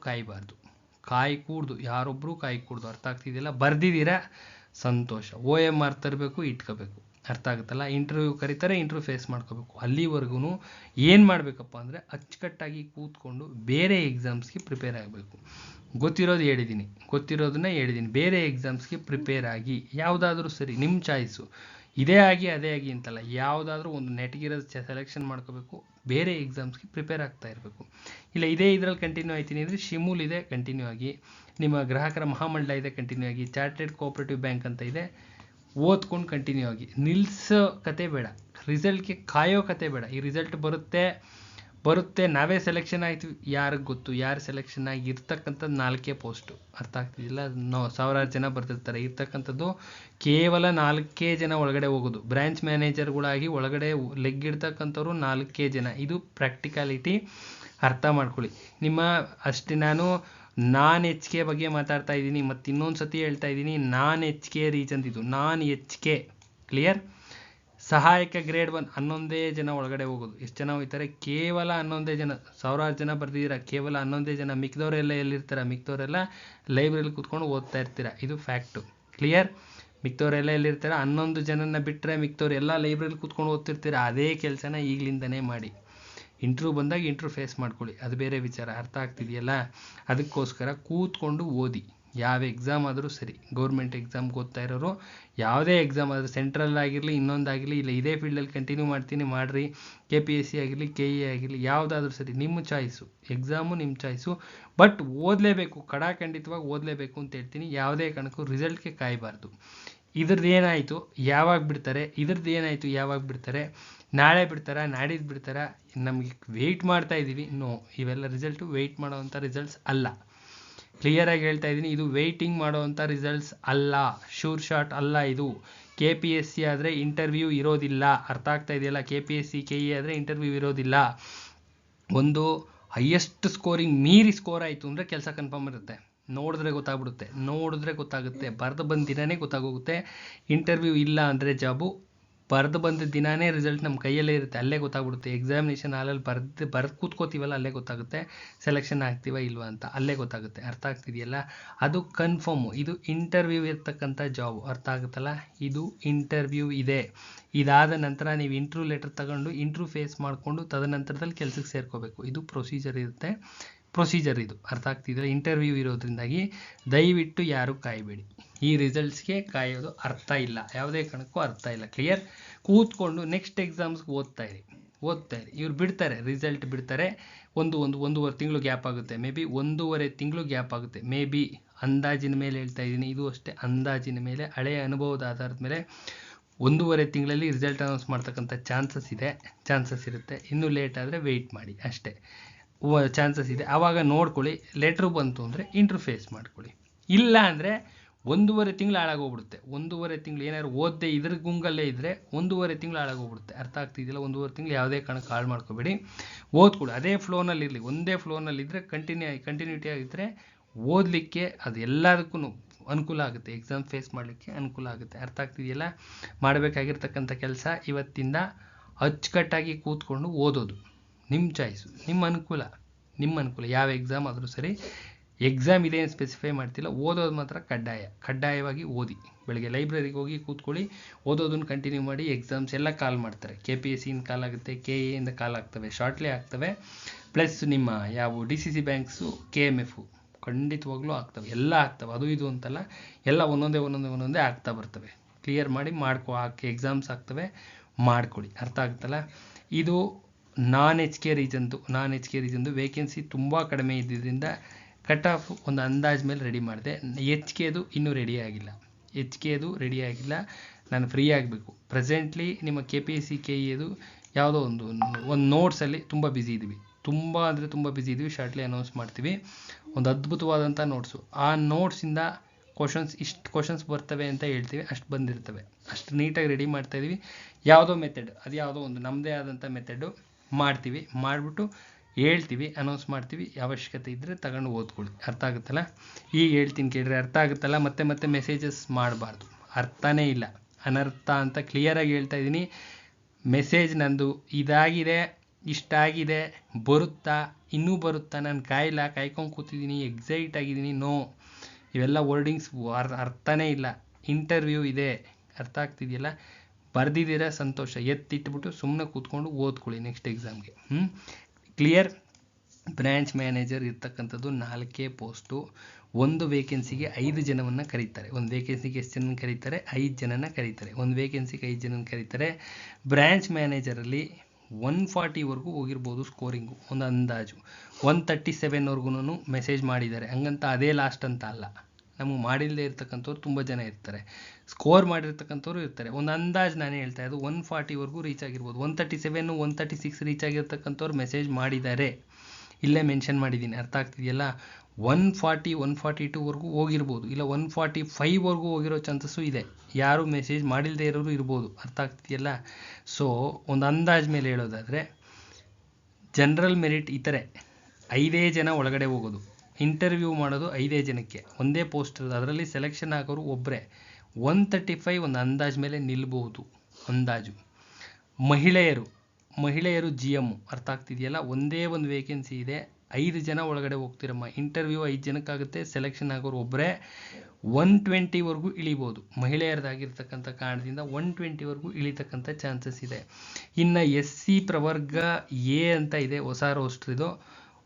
ಕಾಯ್ಕೂಡ್ದು. ಯಾರೊಬ್ಬರೂ ಕಾಯ್ಕೂಡ್ದು. ಅರ್ಥ ಆಗ್ತಿದೆಯಲ್ಲ? ಬರ್ದಿದ್ದೀರಾ, ಸಂತೋಷ. OMR ತರಬೇಕು, ಇಟ್ಕೋಬೇಕು. ಅರ್ಥ ಆಗುತ್ತಲ್ಲ? ಇಂಟರ್ವ್ಯೂ ಕರೀತಾರೆ, ಇಂಟರ್ವ್ಯೂ ಫೇಸ್ ಮಾಡ್ಕೋಬೇಕು. ಅಲ್ಲಿವರೆಗೂ ಏನು ಮಾಡಬೇಕಪ್ಪ ಅಂದರೆ ಅಚ್ಚುಕಟ್ಟಾಗಿ ಕೂತ್ಕೊಂಡು ಬೇರೆ ಎಕ್ಸಾಮ್ಸ್ಗೆ ಪ್ರಿಪೇರ್ ಆಗಬೇಕು. ಗೊತ್ತಿರೋದನ್ನ ಹೇಳಿದ್ದೀನಿ. ಬೇರೆ ಎಕ್ಸಾಮ್ಸ್ಗೆ ಪ್ರಿಪೇರ್ ಆಗಿ, ಯಾವುದಾದ್ರೂ ಸರಿ, ನಿಮ್ಮ ಚಾಯ್ಸು. ಇದೇ ಆಗಿ ಅದೇ ಆಗಿ ಅಂತಲ್ಲ, ಯಾವುದಾದ್ರೂ ಒಂದು ನೆಟ್ಗಿರೋದು ಸೆಲೆಕ್ಷನ್ ಮಾಡ್ಕೋಬೇಕು. ಬೇರೆ ಎಕ್ಸಾಮ್ಸ್ಗೆ ಪ್ರಿಪೇರ್ ಆಗ್ತಾ ಇರಬೇಕು. ಇಲ್ಲ ಇದರಲ್ಲಿ ಕಂಟಿನ್ಯೂ ಆಯ್ತೀನಿ ಅಂದರೆ ಶಿಮೂಲ್ ಇದೆ, ಕಂಟಿನ್ಯೂ ಆಗಿ. ನಿಮ್ಮ ಗ್ರಾಹಕರ ಮಹಾಮಂಡಲ ಇದೆ, ಕಂಟಿನ್ಯೂ ಆಗಿ. ಚಾರ್ಟೆಡ್ ಕೋಆಪರೇಟಿವ್ ಬ್ಯಾಂಕ್ ಅಂತ ಇದೆ, ಓದ್ಕೊಂಡು ಕಂಟಿನ್ಯೂ ಆಗಿ. ನಿಲ್ಲಿಸೋ ಕತೆ ಬೇಡ, ರಿಸಲ್ಟ್ಗೆ ಕಾಯೋ ಕತೆ ಬೇಡ. ಈ ರಿಸಲ್ಟ್ ಬರುತ್ತೆ, ನಾವೇ ಸೆಲೆಕ್ಷನ್ ಆಯ್ತೀವಿ, ಯಾರಿಗೆ ಗೊತ್ತು? ಯಾರು ಸೆಲೆಕ್ಷನ್ ಆಗಿ ಇರ್ತಕ್ಕಂಥದ್ದು 4 ಪೋಸ್ಟು. ಅರ್ಥ ಆಗ್ತಿದ್ದಿಲ್ಲ? 1000 ಜನ ಬರ್ತಿರ್ತಾರೆ. ಇರ್ತಕ್ಕಂಥದ್ದು ಕೇವಲ 4 ಜನ ಒಳಗಡೆ ಹೋಗೋದು. ಬ್ರಾಂಚ್ ಮ್ಯಾನೇಜರ್ಗಳಾಗಿ ಒಳಗಡೆ ಲೆಗ್ಗಿಡ್ತಕ್ಕಂಥವ್ರು 4 ಜನ. ಇದು ಪ್ರಾಕ್ಟಿಕಾಲಿಟಿ. ಅರ್ಥ ಮಾಡ್ಕೊಳ್ಳಿ. ನಾನ್ HK ಬಗ್ಗೆ ಮಾತಾಡ್ತಾ ಇದ್ದೀನಿ. ಮತ್ತು ಇನ್ನೊಂದು ಸತಿ ಹೇಳ್ತಾ ಇದ್ದೀನಿ, ನಾನ್ HK ರೀಜನ್ ಇದು. ನಾನ್ HK ಕ್ಲಿಯರ್? ಸಹಾಯಕ ಗ್ರೇಡ್ 1 11 ಜನ ಒಳಗಡೆ ಹೋಗೋದು. ಎಷ್ಟು ಜನ ಹೋಗ್ತಾರೆ? ಕೇವಲ 11 ಜನ. 1000 ಜನ ಬರ್ದಿದ್ದೀರಾ, ಕೇವಲ 11 ಜನ. ಮಿಕ್ದವರೆಲ್ಲ ಎಲ್ಲಿರ್ತಾರೆ? ಮಿಕ್ದವರೆಲ್ಲ ಲೈಬ್ರರಿಲಿ ಕೂತ್ಕೊಂಡು ಓದ್ತಾ ಇರ್ತೀರ. ಇದು ಫ್ಯಾಕ್ಟು. ಕ್ಲಿಯರ್? ಮಿಕ್ದವರೆಲ್ಲ ಎಲ್ಲಿರ್ತಾರೆ? 11 ಜನನ ಬಿಟ್ಟರೆ ಮಿಕ್ದವ್ರು ಎಲ್ಲ ಲೈಬ್ರರಿಲಿ ಕೂತ್ಕೊಂಡು ಓದ್ತಿರ್ತೀರ. ಅದೇ ಕೆಲಸನ ಈಗಲಿಂದನೇ ಮಾಡಿ. ಇಂಟರ್ವ್ಯೂ ಬಂದಾಗ ಇಂಟರ್ವ್ಯೂ ಫೇಸ್ ಮಾಡ್ಕೊಳ್ಳಿ, ಅದು ಬೇರೆ ವಿಚಾರ. ಅರ್ಥ ಆಗ್ತಿದೆಯಲ್ಲ? ಅದಕ್ಕೋಸ್ಕರ ಕೂತ್ಕೊಂಡು ಓದಿ. ಯಾವ ಎಕ್ಸಾಮ್ ಆದರೂ ಸರಿ, ಗೌರ್ಮೆಂಟ್ ಎಕ್ಸಾಮ್ಗೆ ಓದ್ತಾ ಇರೋರು, ಯಾವುದೇ ಎಕ್ಸಾಮ್ ಆದರೂ, ಸೆಂಟ್ರಲ್ ಆಗಿರಲಿ, ಇನ್ನೊಂದಾಗಿರಲಿ, ಇಲ್ಲ ಇದೇ ಫೀಲ್ಡಲ್ಲಿ ಕಂಟಿನ್ಯೂ ಮಾಡ್ತೀನಿ ಮಾಡಿರಿ, KPSC ಆಗಿರಲಿ, KE ಆಗಿರಲಿ, ಯಾವುದಾದ್ರೂ ಸರಿ, ನಿಮ್ಮ ಚಾಯ್ಸು. ಎಕ್ಸಾಮು ನಿಮ್ಮ ಚಾಯ್ಸು. ಬಟ್ ಓದಲೇಬೇಕು, ಖಂಡಿತವಾಗಿ ಓದಲೇಬೇಕು ಅಂತ ಹೇಳ್ತೀನಿ. ಯಾವುದೇ ಕಾರಣಕ್ಕೂ ರಿಸಲ್ಟ್ಗೆ ಕಾಯಬಾರ್ದು. ಇದ್ರದ್ದು ಏನಾಯಿತು, ಯಾವಾಗ ಬಿಡ್ತಾರೆ, ನಾಳೆ ಬಿಡ್ತಾರಾ, ನಾಡಿದ್ದು ಬಿಡ್ತಾರಾ, ನಮಗೆ ವೆಯ್ಟ್ ಮಾಡ್ತಾ ಇದ್ದೀವಿ. ಇವೆಲ್ಲ ರಿಸಲ್ಟು ವೆಯ್ಟ್ ಮಾಡೋವಂಥ ರಿಸಲ್ಟ್ಸ್ ಅಲ್ಲ. ಕ್ಲಿಯರಾಗಿ ಹೇಳ್ತಾ ಇದ್ದೀನಿ, ಇದು ವೆಯ್ಟಿಂಗ್ ಮಾಡೋವಂಥ ರಿಸಲ್ಟ್ಸ್ ಅಲ್ಲ. ಶೂರ್ ಶಾಟ್ ಅಲ್ಲ ಇದು. KPSC ಆದರೆ ಇಂಟರ್ವ್ಯೂ ಇರೋದಿಲ್ಲ. ಅರ್ಥ ಆಗ್ತಾ ಇದೆಯಲ್ಲ? KPSC KE ಆದರೆ ಇಂಟರ್ವ್ಯೂ ಇರೋದಿಲ್ಲ. ಒಂದು ಹೈಯೆಸ್ಟ್ ಸ್ಕೋರಿಂಗ್ ಮೀರಿ ಸ್ಕೋರ್ ಆಯಿತು ಅಂದರೆ ಕೆಲಸ ಕನ್ಫರ್ಮ್ ಇರುತ್ತೆ. ನೋಡಿದ್ರೆ ಗೊತ್ತಾಗುತ್ತೆ. ಬರೆದು ಬಂದ ದಿನನೇ ಗೊತ್ತಾಗೋಗುತ್ತೆ. ಇಂಟರ್ವ್ಯೂ ಇಲ್ಲ ಅಂದರೆ ಜಾಬು ಬರೆದು ಬಂದ ದಿನಾನೇ ರಿಸಲ್ಟ್ ನಮ್ಮ ಕೈಯಲ್ಲೇ ಇರುತ್ತೆ, ಅಲ್ಲೇ ಗೊತ್ತಾಗ್ಬಿಡುತ್ತೆ. ಎಕ್ಸಾಮಿನೇಷನ್ ಹಾಲಲ್ಲಿ ಬರೆದು ಕೂತ್ಕೋತೀವಲ್ಲ, ಅಲ್ಲೇ ಗೊತ್ತಾಗುತ್ತೆ ಸೆಲೆಕ್ಷನ್ ಆಗ್ತೀವ ಇಲ್ವಾ ಅಂತ, ಅಲ್ಲೇ ಗೊತ್ತಾಗುತ್ತೆ. ಅರ್ಥ ಆಗ್ತಿದೆಯಲ್ಲ? ಅದು ಕನ್ಫರ್ಮು. ಇದು ಇಂಟರ್ವ್ಯೂ ಇರ್ತಕ್ಕಂಥ ಜಾಬ್. ಅರ್ಥ ಆಗುತ್ತಲ್ಲ? ಇದು ಇಂಟರ್ವ್ಯೂ ಇದೆ. ಇದಾದ ನಂತರ ನೀವು ಇಂಟರ್ವ್ಯೂ ಲೆಟರ್ ತಗೊಂಡು ಇಂಟರ್ವ್ಯೂ ಫೇಸ್ ಮಾಡಿಕೊಂಡು ತದನಂತರದಲ್ಲಿ ಕೆಲಸಕ್ಕೆ ಸೇರ್ಕೋಬೇಕು. ಇದು ಪ್ರೊಸೀಜರ್ ಇರುತ್ತೆ. ಪ್ರೊಸೀಜರ್ ಇದು. ಅರ್ಥ ಆಗ್ತಿದ್ರೆ ಇಂಟರ್ವ್ಯೂ ಇರೋದ್ರಿಂದಾಗಿ ದಯವಿಟ್ಟು ಯಾರು ಕಾಯಬೇಡಿ. ಈ ರಿಸಲ್ಟ್ಸ್ಗೆ ಕಾಯೋದು ಅರ್ಥ ಇಲ್ಲ, ಯಾವುದೇ ಕಾರಣಕ್ಕೂ ಅರ್ಥ ಇಲ್ಲ. ಕ್ಲಿಯರ್? ಕೂತ್ಕೊಂಡು ನೆಕ್ಸ್ಟ್ ಎಕ್ಸಾಮ್ಸ್ಗೆ ಓದ್ತಾ ಇರಿ. ಇವ್ರು ಬಿಡ್ತಾರೆ, ರಿಸಲ್ಟ್ ಬಿಡ್ತಾರೆ. ಒಂದೂವರೆ ತಿಂಗಳು ಗ್ಯಾಪ್ ಆಗುತ್ತೆ. ಮೇ ಬಿ 1.5 ತಿಂಗಳು ಗ್ಯಾಪ್ ಆಗುತ್ತೆ. ಮೇ ಬಿ ಅಂದಾಜಿನ ಮೇಲೆ ಹೇಳ್ತಾ ಇದ್ದೀನಿ. ಇದು ಅಷ್ಟೇ, ಅಂದಾಜಿನ ಮೇಲೆ, ಹಳೆಯ ಅನುಭವದ ಆಧಾರದ ಮೇಲೆ 1.5 ತಿಂಗಳಲ್ಲಿ ರಿಸಲ್ಟ್ ಅನೌನ್ಸ್ ಮಾಡ್ತಕ್ಕಂಥ ಚಾನ್ಸಸ್ ಇರುತ್ತೆ. ಇನ್ನೂ ಲೇಟ್ ಆದರೆ ವೆಯ್ಟ್ ಮಾಡಿ ಅಷ್ಟೇ. ಚಾನ್ಸಸ್ ಇದೆ. ಆವಾಗ ನೋಡ್ಕೊಳ್ಳಿ. ಲೆಟ್ರು ಬಂತು ಅಂದರೆ ಇಂಟರ್ವ್ಯೂ ಫೇಸ್ ಮಾಡ್ಕೊಳ್ಳಿ. ಇಲ್ಲ ಅಂದರೆ 1.5 ತಿಂಗಳು ಹಾಳಾಗೋಗ್ಬಿಡುತ್ತೆ. 1.5 ತಿಂಗಳು ಏನಾದ್ರು ಓದದೆ ಇದ್ರ ಗುಂಗಲ್ಲೇ ಇದ್ದರೆ 1.5 ತಿಂಗಳು ಹಾಳಾಗೋಗ್ಬಿಡುತ್ತೆ. ಅರ್ಥ ಆಗ್ತಿದ್ದಿಲ್ಲ? 1.5 ತಿಂಗಳು ಯಾವುದೇ ಕಾರಣಕ್ಕೆ ಹಾಳು ಮಾಡ್ಕೋಬೇಡಿ. ಓದ್ಕೊಳ್ಳಿ. ಅದೇ ಫ್ಲೋನಲ್ಲಿರಲಿ. ಒಂದೇ ಫ್ಲೋನಲ್ಲಿದ್ದರೆ ಕಂಟಿನ್ಯೂಟಿ ಆಗಿದ್ದರೆ ಓದಲಿಕ್ಕೆ ಅದು ಎಲ್ಲದಕ್ಕೂ ಅನುಕೂಲ ಆಗುತ್ತೆ. ಎಕ್ಸಾಮ್ ಫೇಸ್ ಮಾಡಲಿಕ್ಕೆ ಅನುಕೂಲ ಆಗುತ್ತೆ. ಅರ್ಥ ಆಗ್ತಿದೆಯಲ್ಲ? ಮಾಡಬೇಕಾಗಿರ್ತಕ್ಕಂಥ ಕೆಲಸ ಇವತ್ತಿಂದ ಅಚ್ಚುಕಟ್ಟಾಗಿ ಕೂತ್ಕೊಂಡು ಓದೋದು. ನಿಮ್ಮ ಚಾಯ್ಸು, ನಿಮ್ಮ ಅನುಕೂಲ. ಯಾವ ಎಕ್ಸಾಮ್ ಆದರೂ ಸರಿ. ಎಕ್ಸಾಮ್ ಇದೆ ಏನು ಸ್ಪೆಸಿಫೈ ಮಾಡ್ತಿಲ್ಲ, ಓದೋದು ಮಾತ್ರ ಕಡ್ಡಾಯವಾಗಿ ಓದಿ. ಬೆಳಗ್ಗೆ ಲೈಬ್ರರಿಗೆ ಹೋಗಿ ಕೂತ್ಕೊಳ್ಳಿ, ಓದೋದನ್ನು ಕಂಟಿನ್ಯೂ ಮಾಡಿ. ಎಕ್ಸಾಮ್ಸ್ ಎಲ್ಲ ಕಾಲ್ ಮಾಡ್ತಾರೆ. KPSCಯಿಂದ ಕಾಲ್ ಆಗುತ್ತೆ, KA ಕಾಲ್ ಆಗ್ತವೆ, ಶಾರ್ಟ್ಲಿ ಆಗ್ತವೆ. ಪ್ಲಸ್ ನಿಮ್ಮ ಯಾವ DCC ಬ್ಯಾಂಕ್ಸು, KMF ಖಂಡಿತವಾಗ್ಲೂ ಆಗ್ತವೆ. ಎಲ್ಲ ಆಗ್ತವೆ, ಅದು ಇದು ಅಂತಲ್ಲ, ಎಲ್ಲ ಒಂದೊಂದೇ ಆಗ್ತಾ ಬರ್ತವೆ. ಕ್ಲಿಯರ್ ಮಾಡಿ ಎಕ್ಸಾಮ್ಸ್ ಆಗ್ತವೆ, ಮಾಡ್ಕೊಳ್ಳಿ. ಅರ್ಥ ಆಗುತ್ತಲ್ಲ? ಇದು ನಾನ್ ಎಚ್ ಕೆ ರೀಜನ್ದು ವೇಕೆನ್ಸಿ ತುಂಬ ಕಡಿಮೆ ಇದ್ದಿದ್ದರಿಂದ ಕಟ್ ಆಫ್ ಒಂದು ಅಂದಾಜು ಮೇಲೆ ರೆಡಿ ಮಾಡಿದೆ. HKದು ಇನ್ನೂ ರೆಡಿ ಆಗಿಲ್ಲ. ನಾನು ಫ್ರೀ ಆಗಬೇಕು. ಪ್ರೆಸೆಂಟ್ಲಿ ನಿಮ್ಮ KPSC KEದು ಯಾವುದೋ ಒಂದು ನೋಟ್ಸಲ್ಲಿ ತುಂಬ ಬ್ಯುಸಿ ಇದ್ದೀವಿ. ತುಂಬ ಬ್ಯುಸಿ ಇದ್ದೀವಿ. ಶಾರ್ಟ್ಲಿ ಅನೌನ್ಸ್ ಮಾಡ್ತೀವಿ. ಒಂದು ಅದ್ಭುತವಾದಂಥ ನೋಟ್ಸು. ಆ ನೋಟ್ಸಿಂದ ಇಷ್ಟು ಕ್ವಶನ್ಸ್ ಬರ್ತವೆ ಅಂತ ಹೇಳ್ತೀವಿ, ಅಷ್ಟು ಬಂದಿರ್ತವೆ. ಅಷ್ಟು ನೀಟಾಗಿ ರೆಡಿ ಮಾಡ್ತಾಯಿದ್ದೀವಿ. ಯಾವುದೋ ಮೆಥಡ್, ಅದು ಯಾವುದೋ ಒಂದು ನಮ್ಮದೇ ಆದಂಥ ಮೆಥಡು ಮಾಡ್ತೀವಿ. ಮಾಡಿಬಿಟ್ಟು ಹೇಳ್ತೀವಿ, ಅನೌನ್ಸ್ ಮಾಡ್ತೀವಿ. ಅವಶ್ಯಕತೆ ಇದ್ದರೆ ತಗೊಂಡು ಓದ್ಕೊಳ್ಳಿ. ಅರ್ಥ ಆಗುತ್ತಲ್ಲ? ಈಗ ಹೇಳ್ತೀನಿ ಕೇಳ್ರಿ. ಅರ್ಥ ಆಗುತ್ತಲ್ಲ? ಮತ್ತೆ ಮೆಸೇಜಸ್ ಮಾಡಬಾರ್ದು. ಅರ್ಥನೇ ಇಲ್ಲ, ಅನರ್ಥ ಅಂತ ಕ್ಲಿಯರಾಗಿ ಹೇಳ್ತಾ ಇದ್ದೀನಿ. ಮೆಸೇಜ್ ನಂದು ಇದಾಗಿದೆ, ಇಷ್ಟಾಗಿದೆ, ಬರುತ್ತಾ, ಇನ್ನೂ ಬರುತ್ತಾ, ನಾನು ಕಾಯ್ಕೊಂಡು ಕೂತಿದ್ದೀನಿ, ಎಕ್ಸೈಟ್ ಆಗಿದ್ದೀನಿ. ನೋ, ಇವೆಲ್ಲ ವರ್ಡಿಂಗ್ಸ್ ಅರ್ಥನೇ ಇಲ್ಲ. ಇಂಟರ್ವ್ಯೂ ಇದೆ. ಅರ್ಥ ಆಗ್ತಿದೆಯಲ್ಲ? ಬರೆದಿದ್ದೀರಾ, ಸಂತೋಷ. ಎತ್ತಿಟ್ಬಿಟ್ಟು ಸುಮ್ಮನೆ ಕೂತ್ಕೊಂಡು ಓದ್ಕೊಳ್ಳಿ ನೆಕ್ಸ್ಟ್ ಎಕ್ಸಾಮ್ಗೆ. ಕ್ಲಿಯರ್? ಬ್ರ್ಯಾಂಚ್ ಮ್ಯಾನೇಜರ್ ಇರ್ತಕ್ಕಂಥದ್ದು 4 ಪೋಸ್ಟು. ಒಂದು ವೇಕೆನ್ಸಿಗೆ 5 ಜನವನ್ನು ಕರೀತಾರೆ. ಒಂದು ವೇಕೆನ್ಸಿಗೆ ಎಷ್ಟು ಜನ ಕರೀತಾರೆ? 5 ಜನನ ಕರೀತಾರೆ. ಒಂದು ವೇಕೆನ್ಸಿಗೆ 5 ಜನನ ಕರೀತಾರೆ. ಬ್ರ್ಯಾಂಚ್ ಮ್ಯಾನೇಜರಲ್ಲಿ 140ವರೆಗೂ ಹೋಗಿರ್ಬೋದು ಸ್ಕೋರಿಂಗು, ಒಂದು ಅಂದಾಜು. 137ವರೆಗೂ ಮೆಸೇಜ್ ಮಾಡಿದ್ದಾರೆ. ಹಂಗಂತ ಅದೇ ಲಾಸ್ಟ್ ಅಂತ ಅಲ್ಲ. ನಮಗೆ ಮಾಡಿಲ್ಲದೆ ಇರ್ತಕ್ಕಂಥವ್ರು ತುಂಬ ಜನ ಇರ್ತಾರೆ, ಸ್ಕೋರ್ ಮಾಡಿರ್ತಕ್ಕಂಥವ್ರು ಇರ್ತಾರೆ. ಒಂದು ಅಂದಾಜು ನಾನೇ ಹೇಳ್ತಾ ಇದ್ದು 140ವರೆಗೂ ರೀಚ್ ಆಗಿರ್ಬೋದು. 137 136 ರೀಚ್ ಆಗಿರ್ತಕ್ಕಂಥವ್ರು ಮೆಸೇಜ್ ಮಾಡಿದ್ದಾರೆ. ಇಲ್ಲೇ ಮೆನ್ಷನ್ ಮಾಡಿದ್ದೀನಿ. ಅರ್ಥ ಆಗ್ತಿದೆಯಲ್ಲ? 140 142ವರೆಗೂ ಹೋಗಿರ್ಬೋದು, ಇಲ್ಲ 145ವರೆಗೂ ಹೋಗಿರೋ ಚಾನ್ಸಸ್ಸು ಇದೆ. ಯಾರು ಮೆಸೇಜ್ ಮಾಡಿಲ್ಲದೆ ಇರೋರು ಇರ್ಬೋದು. ಅರ್ಥ ಆಗ್ತಿದೆಯಲ್ಲ? ಸೊ ಒಂದು ಅಂದಾಜು ಮೇಲೆ ಹೇಳೋದಾದರೆ ಜನರಲ್ ಮೆರಿಟ್ ಈ ಥರ 5 ಜನ ಒಳಗಡೆ ಹೋಗೋದು. ಇಂಟರ್ವ್ಯೂ ಮಾಡೋದು 5 ಜನಕ್ಕೆ, ಒಂದೇ ಪೋಸ್ಟ್ ಇರೋದು. ಅದರಲ್ಲಿ ಸೆಲೆಕ್ಷನ್ ಆಗೋರು ಒಬ್ಬರೇ. 135 ಒಂದು ಅಂದಾಜು ಮೇಲೆ ನಿಲ್ಬಹುದು, ಅಂದಾಜು. ಮಹಿಳೆಯರು GM. ಅರ್ಥ ಆಗ್ತಿದೆಯಲ್ಲ? ಒಂದೇ ಒಂದು ವೇಕೆನ್ಸಿ ಇದೆ, 5 ಜನ ಒಳಗಡೆ ಹೋಗ್ತಿರಮ್ಮ. ಇಂಟರ್ವ್ಯೂ 5 ಜನಕ್ಕಾಗುತ್ತೆ, ಸೆಲೆಕ್ಷನ್ ಆಗೋರು ಒಬ್ಬರೇ. 120ವರೆಗೂ ಇಳಿಬೋದು. ಮಹಿಳೆಯರದಾಗಿರ್ತಕ್ಕಂಥ ಕಾರಣದಿಂದ 120ವರೆಗೂ ಇಳಿತಕ್ಕಂಥ ಚಾನ್ಸಸ್ ಇದೆ. ಇನ್ನು SC ಪ್ರವರ್ಗ A ಅಂತ ಇದೆ, ಹೊಸ ರೋಸ್ಟರ್ ಇದು.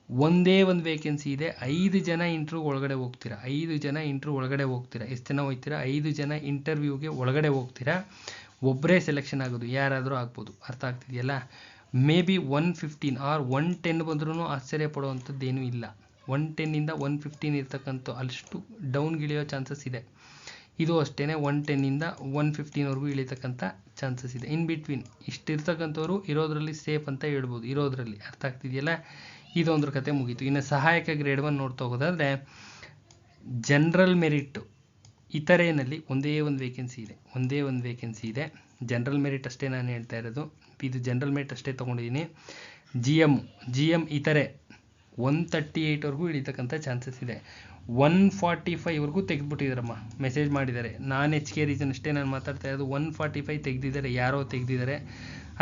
ಒಂದೇ ಒಂದು ವೇಕೆನ್ಸಿ ಇದೆ, 5 ಜನ ಇಂಟರ್ವ್ಯೂ ಒಳಗಡೆ ಹೋಗ್ತೀರಾ. 5 ಜನ ಇಂಟರ್ವ್ಯೂ ಒಳಗಡೆ ಹೋಗ್ತೀರಾ. ಎಷ್ಟು ಜನ ಹೋಗ್ತೀರಾ? 5 ಜನ ಇಂಟರ್ವ್ಯೂಗೆ ಒಳಗಡೆ ಹೋಗ್ತೀರಾ. ಒಬ್ಬರೇ ಸೆಲೆಕ್ಷನ್ ಆಗೋದು, ಯಾರಾದರೂ ಆಗ್ಬೋದು. ಅರ್ಥ ಆಗ್ತಿದೆಯಲ್ಲ? ಮೇ ಬಿ 115 ಆರ್ 110 ಬಂದ್ರೂ ಆಶ್ಚರ್ಯ ಪಡುವಂಥದ್ದೇನೂ ಇಲ್ಲ. 110ಇಂದ 115 ಇರ್ತಕ್ಕಂಥ ಅಷ್ಟು ಡೌನ್ಗಿಳಿಯೋ ಚಾನ್ಸಸ್ ಇದೆ. ಇದು ಅಷ್ಟೇ, 110ಇಂದ 115ವರೆಗೂ ಇಳಿತಕ್ಕಂಥ ಚಾನ್ಸಸ್ ಇದೆ. ಇನ್ ಬಿಟ್ವೀನ್ ಇಷ್ಟಿರ್ತಕ್ಕಂಥವ್ರು ಇರೋದ್ರಲ್ಲಿ ಸೇಫ್ ಅಂತ ಹೇಳ್ಬೋದು. ಇರೋದ್ರಲ್ಲಿ. ಅರ್ಥ ಆಗ್ತಿದೆಯಲ್ಲ? ಇದೊಂದ್ರ ಕತೆ ಮುಗೀತು. ಇನ್ನು ಸಹಾಯಕ ಗ್ರೇಡ್ 1 ನೋಡ್ತಾ ಹೋಗೋದಾದರೆ ಜನರಲ್ ಮೆರಿಟ್ ಇತರೇನಲ್ಲಿ ಒಂದೇ ಒಂದು ವೇಕೆನ್ಸಿ ಇದೆ. ಜನರಲ್ ಮೆರಿಟ್ ಅಷ್ಟೇ ನಾನು ಹೇಳ್ತಾ ಇರೋದು. ಇದು ಜನರಲ್ ಮೆರಿಟ್ ಅಷ್ಟೇ ತೊಗೊಂಡಿದ್ದೀನಿ. GM ಇತರೆ 138ವರೆಗೂ ಇಳಿತಕ್ಕಂಥ ಚಾನ್ಸಸ್ ಇದೆ. 145ವರೆಗೂ ತೆಗೆದ್ಬಿಟ್ಟಿದ್ದಾರಮ್ಮ, ಮೆಸೇಜ್ ಮಾಡಿದ್ದಾರೆ. ನಾನ್ ಎಚ್ ಕೆ ರೀಸನ್ ಅಷ್ಟೇ ನಾನು ಮಾತಾಡ್ತಾ ಇರೋದು. 145 ತೆಗೆದಿದ್ದಾರೆ, ಯಾರೋ ತೆಗೆದಿದ್ದಾರೆ.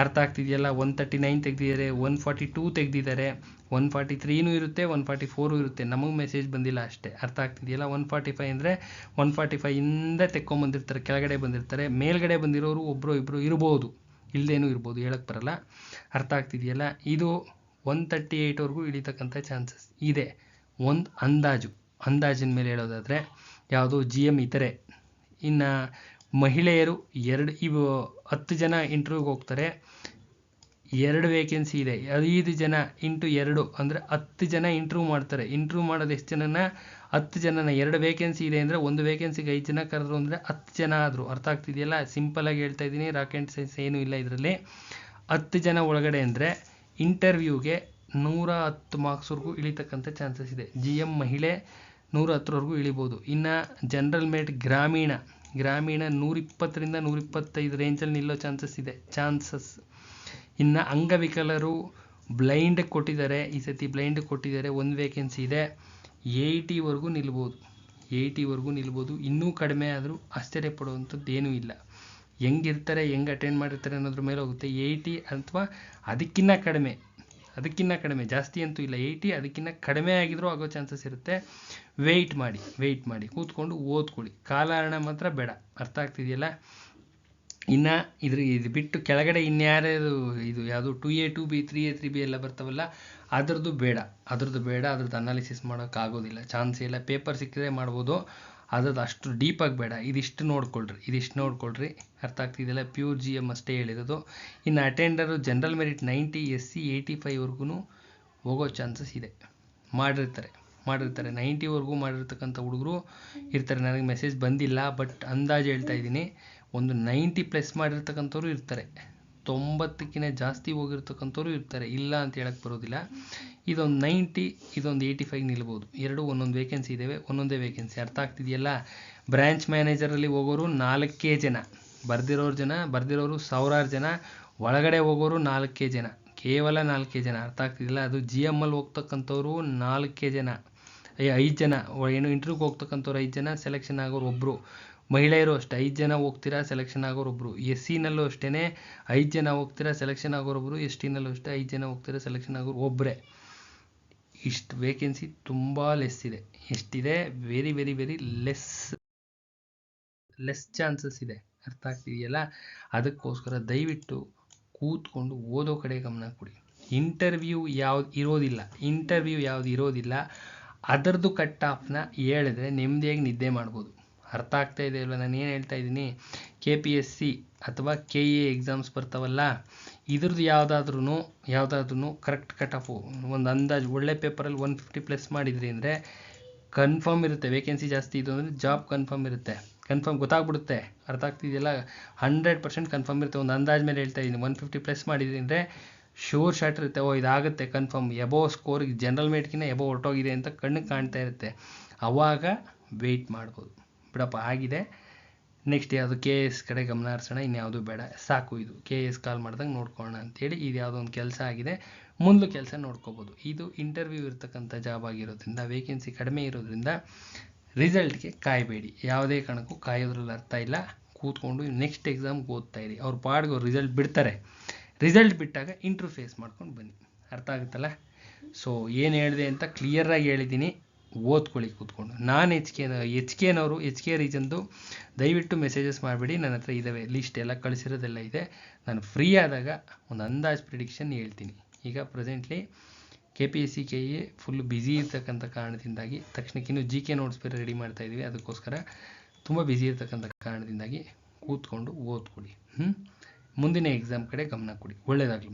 ಅರ್ಥ ಆಗ್ತಿದೆಯಲ್ಲ? 139 ತೆಗೆದಿದ್ದಾರೆ, 142 ತೆಗೆದಿದ್ದಾರೆ, 143ನೂ ಇರುತ್ತೆ, 144 ಇರುತ್ತೆ. ನಮಗೆ ಮೆಸೇಜ್ ಬಂದಿಲ್ಲ ಅಷ್ಟೇ. ಅರ್ಥ ಆಗ್ತಿದೆಯಲ್ಲ? 145 ಅಂದರೆ 145ಇಂದ ತೆಕ್ಕೊಂಬಂದಿರ್ತಾರೆ, ಕೆಳಗಡೆ ಬಂದಿರ್ತಾರೆ. ಮೇಲ್ಗಡೆ ಬಂದಿರೋರು ಒಬ್ಬರು ಇಬ್ಬರು ಇರ್ಬೋದು, ಇಲ್ಲದೇನೂ ಇರ್ಬೋದು, ಹೇಳಕ್ಕೆ ಬರಲ್ಲ. ಅರ್ಥ ಆಗ್ತಿದೆಯಲ್ಲ? ಇದು 138ವರೆಗೂ ಇಳಿತಕ್ಕಂಥ ಚಾನ್ಸಸ್ ಇದೆ. ಒಂದು ಅಂದಾಜಿನ ಮೇಲೆ ಹೇಳೋದಾದರೆ ಯಾವುದು GM ಇತರೆ. ಇನ್ನು ಮಹಿಳೆಯರು ಇವು 10 ಜನ ಇಂಟರ್ವ್ಯೂಗೆ ಹೋಗ್ತಾರೆ, 2 ವೇಕೆನ್ಸಿ ಇದೆ. 5 ಜನ ಇಂಟು 2 ಅಂದರೆ 10 ಜನ ಇಂಟರ್ವ್ಯೂ ಮಾಡ್ತಾರೆ. ಇಂಟರ್ವ್ಯೂ ಮಾಡೋದು ಎಷ್ಟು ಜನನ? 10 ಜನನ. 2 ವೇಕೆನ್ಸಿ ಇದೆ ಅಂದರೆ 1 ವೇಕೆನ್ಸಿಗೆ 5 ಜನ ಕರೆದ್ರು ಅಂದರೆ 10 ಜನ ಆದರು. ಅರ್ಥ ಆಗ್ತಿದೆಯಲ್ಲ? ಸಿಂಪಲಾಗಿ ಹೇಳ್ತಾ ಇದ್ದೀನಿ, ರಾಕೆಟ್ ಸೈನ್ಸ್ ಏನೂ ಇಲ್ಲ ಇದರಲ್ಲಿ. 10 ಜನ ಒಳಗಡೆ ಅಂದರೆ ಇಂಟರ್ವ್ಯೂಗೆ 110 ಮಾರ್ಕ್ಸ್ವರೆಗೂ ಇಳಿತಕ್ಕಂಥ ಚಾನ್ಸಸ್ ಇದೆ. GM ಮಹಿಳೆ 110ವರೆಗೂ ಇಳಿಬೋದು. ಇನ್ನು ಜನರಲ್ ಮೆರಿಟ್ ಗ್ರಾಮೀಣ 120ರಿಂದ 125 ರೇಂಜಲ್ಲಿ ನಿಲ್ಲೋ ಚಾನ್ಸಸ್ ಇದೆ. ಇನ್ನು ಅಂಗವಿಕಲರು ಬ್ಲೈಂಡ್ ಕೊಟ್ಟಿದ್ದಾರೆ, ಈ ಸತಿ ಬ್ಲೈಂಡ್ ಕೊಟ್ಟಿದ್ದಾರೆ, 1 ವೇಕೆನ್ಸಿ ಇದೆ. 80ವರೆಗೂ ನಿಲ್ಬೋದು. ಇನ್ನೂ ಕಡಿಮೆ ಆದರೂ ಆಶ್ಚರ್ಯ ಪಡುವಂಥದ್ದು ಏನೂ ಇಲ್ಲ. ಹೆಂಗಿರ್ತಾರೆ, ಹೆಂಗೆ ಅಟೆಂಡ್ ಮಾಡಿರ್ತಾರೆ ಅನ್ನೋದ್ರ ಮೇಲೆ ಹೋಗುತ್ತೆ. 80 ಅಥವಾ ಅದಕ್ಕಿಂತ ಕಡಿಮೆ, ಜಾಸ್ತಿ ಅಂತೂ ಇಲ್ಲ. 80 ಅದಕ್ಕಿಂತ ಕಡಿಮೆ ಆಗಿದ್ರೂ ಆಗೋ ಚಾನ್ಸಸ್ ಇರುತ್ತೆ. ವೆಯ್ಟ್ ಮಾಡಿ ಕೂತ್ಕೊಂಡು ಓದ್ಕೊಳ್ಳಿ. ಕಾಲಹರಣ ಮಾತ್ರ ಬೇಡ. ಅರ್ಥ ಆಗ್ತಿದೆಯಲ್ಲ? ಇನ್ನು ಇದು ಬಿಟ್ಟು ಕೆಳಗಡೆ ಇನ್ಯಾರು ಇದು ಯಾವುದು 2A 2B 3A 3B ಎಲ್ಲ ಬರ್ತಾವಲ್ಲ, ಅದ್ರದ್ದು ಬೇಡ. ಅದ್ರದ್ದು ಅನಾಲಿಸಿಸ್ ಮಾಡೋಕ್ಕಾಗೋದಿಲ್ಲ, ಚಾನ್ಸೇ ಇಲ್ಲ. ಪೇಪರ್ ಸಿಕ್ಕಿದ್ರೆ ಮಾಡ್ಬೋದು, ಅದ್ರದ್ದು ಅಷ್ಟು ಡೀಪಾಗಿ ಬೇಡ. ಇದಿಷ್ಟು ನೋಡ್ಕೊಳ್ರಿ. ಅರ್ಥ ಆಗ್ತಿದೆಯಲ್ಲ? ಪ್ಯೂರ್ GM ಅಷ್ಟೇ ಹೇಳಿರೋದು. ಇನ್ನು ಅಟೆಂಡರು ಜನರಲ್ ಮೆರಿಟ್ 90, SC 85ವರೆಗೂ ಹೋಗೋ ಚಾನ್ಸಸ್ ಇದೆ. ಮಾಡಿರ್ತಾರೆ 90ವರೆಗೂ ಮಾಡಿರ್ತಕ್ಕಂಥ ಹುಡುಗರು ಇರ್ತಾರೆ. ನನಗೆ ಮೆಸೇಜ್ ಬಂದಿಲ್ಲ, ಬಟ್ ಅಂದಾಜು ಹೇಳ್ತಾ ಇದ್ದೀನಿ. ಒಂದು 90+ ಮಾಡಿರ್ತಕ್ಕಂಥವ್ರು ಇರ್ತಾರೆ, 90ಕ್ಕಿಂತ ಜಾಸ್ತಿ ಹೋಗಿರ್ತಕ್ಕಂಥವ್ರು ಇರ್ತಾರೆ, ಇಲ್ಲ ಅಂತ ಹೇಳಕ್ಕೆ ಬರೋದಿಲ್ಲ. ಇದೊಂದು 90, ಇದೊಂದು 85 ನಿಲ್ಬೋದು. ಎರಡು ಒಂದೊಂದು ವೇಕೆನ್ಸಿ ಇದ್ದಾವೆ, ಒಂದೊಂದೇ ವೇಕೆನ್ಸಿ. ಅರ್ಥ ಆಗ್ತಿದೆಯಲ್ಲ? ಬ್ರ್ಯಾಂಚ್ ಮ್ಯಾನೇಜರಲ್ಲಿ ಹೋಗೋರು 4 ಜನ, ಬರ್ದಿರೋರು 1000 ಜನ, ಒಳಗಡೆ ಹೋಗೋರು 4 ಜನ, ಕೇವಲ 4 ಜನ. ಅರ್ಥ ಆಗ್ತಿದೆಯಲ್ಲ? ಅದು GMಲ್ಲಿ ಹೋಗ್ತಕ್ಕಂಥವ್ರು 4 ಜನ, 5 ಜನ. ಏನು ಇಂಟರ್ವ್ಯೂಗೆ ಹೋಗ್ತಕ್ಕಂಥವ್ರು 5 ಜನ, ಸೆಲೆಕ್ಷನ್ ಆಗೋರು ಒಬ್ಬರು. ಮಹಿಳೆಯರು ಅಷ್ಟೇ, 5 ಜನ ಹೋಗ್ತೀರಾ, ಸೆಲೆಕ್ಷನ್ ಆಗೋರೊಬ್ಬರು. SCನಲ್ಲೂ ಅಷ್ಟೇ 5 ಜನ ಹೋಗ್ತೀರಾ, ಸೆಲೆಕ್ಷನ್ ಆಗೋರೊಬ್ಬರು. STನಲ್ಲೂ ಅಷ್ಟೇ 5 ಜನ ಹೋಗ್ತೀರಾ, ಸೆಲೆಕ್ಷನ್ ಆಗೋರು ಒಬ್ಬರೇ. ಇಷ್ಟು ವೇಕೆನ್ಸಿ ತುಂಬ ಲೆಸ್ ಇದೆ. ಎಷ್ಟಿದೆ? Very very very less chances ಇದೆ. ಅರ್ಥ ಆಗ್ತಿದೆಯಲ್ಲ? ಅದಕ್ಕೋಸ್ಕರ ದಯವಿಟ್ಟು ಕೂತ್ಕೊಂಡು ಓದೋ ಕಡೆ ಗಮನ ಕೊಡಿ. ಇಂಟರ್ವ್ಯೂ ಯಾವ್ದು ಇರೋದಿಲ್ಲ, ಅದರದ್ದು ಕಟ್ ಆಫ್ನ ಹೇಳಿದ್ರೆ ನೆಮ್ಮದಿಯಾಗಿ ನಿದ್ದೆ ಮಾಡ್ಬೋದು. ಅರ್ಥ ಆಗ್ತಾ ಇದೆಯಲ್ಲ ನಾನು ಏನು ಹೇಳ್ತಾ ಇದ್ದೀನಿ? KPSC ಅಥವಾ KA ಎಕ್ಸಾಮ್ಸ್ ಬರ್ತಾವಲ್ಲ, ಇದ್ರದ್ದು ಯಾವುದಾದ್ರೂ ಕರೆಕ್ಟ್ ಕಟ್ ಆಫು ಒಂದು ಅಂದಾಜು ಒಳ್ಳೆ ಪೇಪರಲ್ಲಿ 150+ ಮಾಡಿದ್ರಿ ಅಂದರೆ ಕನ್ಫರ್ಮ್ ಇರುತ್ತೆ. ವೇಕೆನ್ಸಿ ಜಾಸ್ತಿ ಇದು ಅಂದರೆ ಜಾಬ್ ಕನ್ಫರ್ಮ್ ಇರುತ್ತೆ, ಕನ್ಫರ್ಮ್ ಗೊತ್ತಾಗ್ಬಿಡುತ್ತೆ. ಅರ್ಥ ಆಗ್ತಿದೆಯಲ್ಲ? 100% ಕನ್ಫರ್ಮ್ ಇರುತ್ತೆ. ಒಂದು ಅಂದಾಜು ಮೇಲೆ ಹೇಳ್ತಾ ಇದ್ದೀನಿ. 150+ ಮಾಡಿದ್ರಿ ಅಂದರೆ ಶೋರ್ ಶಾಟ್ ಇರುತ್ತೆ, ಇದಾಗುತ್ತೆ ಕನ್ಫರ್ಮ್. ಎಬೋ ಸ್ಕೋರಿಗೆ ಜನರಲ್ ಮೆರಿಟ್ಗಿಂತ ಎಬೋ ಹೊರಟೋಗಿದೆ ಅಂತ ಕಣ್ಣಿಗೆ ಕಾಣ್ತಾ ಇರುತ್ತೆ. ಆವಾಗ ವೆಯ್ಟ್ ಮಾಡ್ಬೋದು. ಬಿಡಪ್ಪ ಆಗಿದೆ, ನೆಕ್ಸ್ಟ್ ಯಾವುದು KS ಕಡೆ ಗಮನ ಹರಿಸೋಣ, ಇನ್ಯಾವುದು ಬೇಡ, ಸಾಕು. ಇದು KS ಕಾಲ್ ಮಾಡ್ದಂಗೆ ನೋಡ್ಕೊಳ್ಳೋಣ ಅಂತೇಳಿ ಇದು ಯಾವುದೋ ಒಂದು ಕೆಲಸ ಆಗಿದೆ, ಮುಂದೆ ಕೆಲಸ ನೋಡ್ಕೋಬೋದು. ಇದು ಇಂಟರ್ವ್ಯೂ ಇರ್ತಕ್ಕಂಥ ಜಾಬ್ ಆಗಿರೋದ್ರಿಂದ, ವೇಕೆನ್ಸಿ ಕಡಿಮೆ ಇರೋದ್ರಿಂದ ರಿಸಲ್ಟ್ಗೆ ಕಾಯಬೇಡಿ. ಯಾವುದೇ ಕಾರಣಕ್ಕೂ ಕಾಯೋದ್ರಲ್ಲಿ ಅರ್ಥ ಇಲ್ಲ. ಕೂತ್ಕೊಂಡು ನೆಕ್ಸ್ಟ್ ಎಕ್ಸಾಮ್ಗೆ ಓದ್ತಾ ಇರಿ. ಅವ್ರ ಪಾಡ್ಗೆ ರಿಸಲ್ಟ್ ಬಿಡ್ತಾರೆ. ರಿಸಲ್ಟ್ ಬಿಟ್ಟಾಗ ಇಂಟರ್ವ್ಯೂ ಫೇಸ್ ಮಾಡ್ಕೊಂಡು ಬನ್ನಿ. ಅರ್ಥ ಆಗುತ್ತಲ್ಲ? ಸೊ ಏನು ಹೇಳಿದೆ ಅಂತ ಕ್ಲಿಯರಾಗಿ ಹೇಳಿದ್ದೀನಿ. ಓದ್ಕೊಳ್ಳಿ ಕೂತ್ಕೊಂಡು. ನಾನು ಎಚ್ ಕೆ ರೀಜನ್ದು ದಯವಿಟ್ಟು ಮೆಸೇಜಸ್ ಮಾಡಿಬಿಡಿ. ನನ್ನ ಹತ್ರ ಇದ್ದಾವೆ ಲಿಸ್ಟ್, ಎಲ್ಲ ಕಳಿಸಿರೋದೆಲ್ಲ ಇದೆ. ನಾನು ಫ್ರೀ ಆದಾಗ ಒಂದು ಅಂದಾಜು ಪ್ರಿಡಿಕ್ಷನ್ ಹೇಳ್ತೀನಿ. ಈಗ presently KPSC KA full busy ಇರ್ತಕ್ಕಂಥ ಕಾರಣದಿಂದಾಗಿ, ತಕ್ಷಣಕ್ಕೆ ಇನ್ನೂ GK ನೋಟ್ಸ್ ಬೇರೆ ರೆಡಿ ಮಾಡ್ತಾ ಇದ್ದೀವಿ. ಅದಕ್ಕೋಸ್ಕರ ತುಂಬ ಬ್ಯುಸಿ ಇರ್ತಕ್ಕಂಥ ಕಾರಣದಿಂದಾಗಿ ಕೂತ್ಕೊಂಡು ಓದ್ಕೊಳ್ಳಿ. ಮುಂದಿನ ಎಕ್ಸಾಮ್ ಕಡೆ ಗಮನ ಕೊಡಿ. ಒಳ್ಳೆಯದಾಗಲಿ.